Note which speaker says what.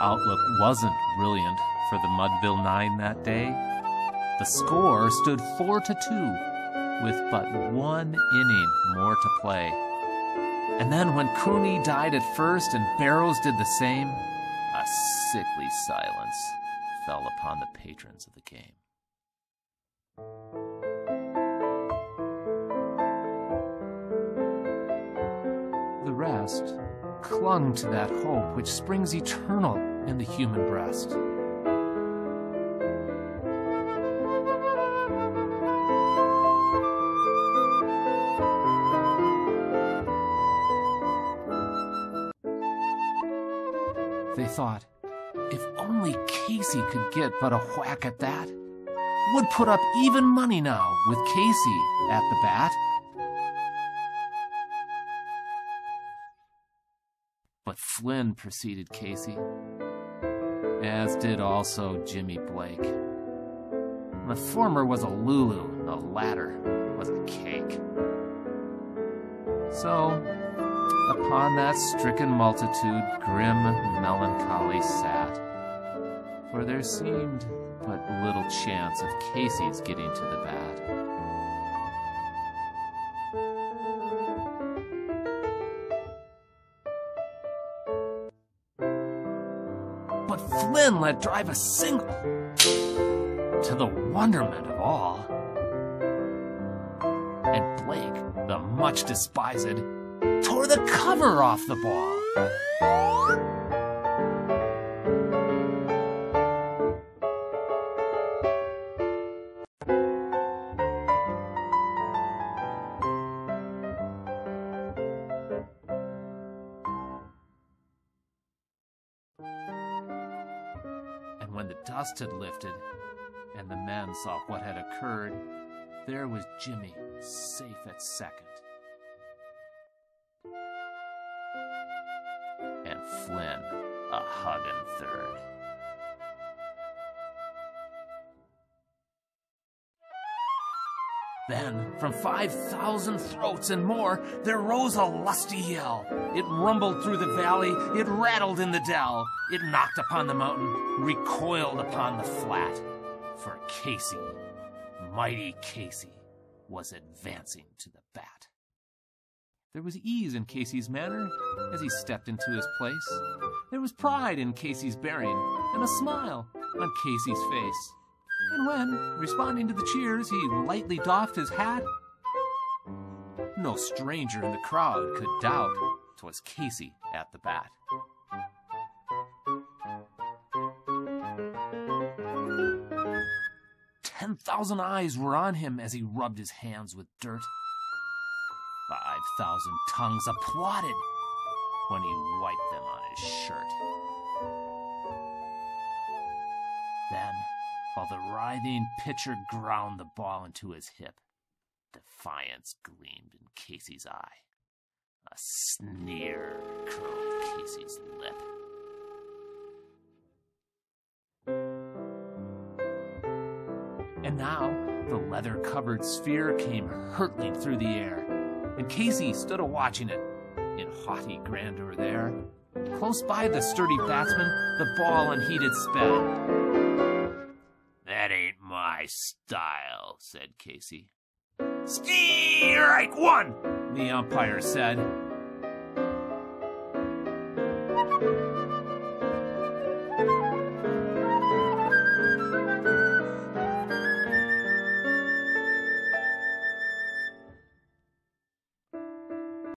Speaker 1: outlook wasn't brilliant for the Mudville Nine that day. The score stood 4-2, with but one inning more to play. And then when Cooney died at first and Barrows did the same, a sickly silence fell upon the patrons of the game. The rest clung to that hope which springs eternal in the human breast. They thought, if only Casey could get but a whack at that, would put up even money now with Casey at the bat. But Flynn preceded Casey, as did also Jimmy Blake. The former was a Lulu, the latter was a cake. So, upon that stricken multitude, grim melancholy sat, for there seemed but little chance of Casey's getting to the bat. But Flynn let drive a single, to the wonderment of all. And Blake, the much despised, tore the cover off the ball. And when the dust had lifted and the men saw what had occurred, there was Jimmy safe at second, and Flynn a hugging third. Then, from 5,000 throats and more, there rose a lusty yell. It rumbled through the valley, it rattled in the dell, it knocked upon the mountain, recoiled upon the flat. For Casey, mighty Casey, was advancing to the bat. There was ease in Casey's manner as he stepped into his place. There was pride in Casey's bearing and a smile on Casey's face. And when, responding to the cheers, he lightly doffed his hat, no stranger in the crowd could doubt 'twas Casey at the bat. "10,000 eyes were on him as he rubbed his hands with dirt. 5,000 tongues applauded when he wiped them on his shirt. Then, while the writhing pitcher ground the ball into his hip, defiance gleamed in Casey's eye. A sneer curled Casey's lip. And now the leather-covered sphere came hurtling through the air, and Casey stood a-watching it in haughty grandeur there. Close by the sturdy batsman, the ball unheeded sped. "That ain't my style," said Casey. "Strike one," the umpire said.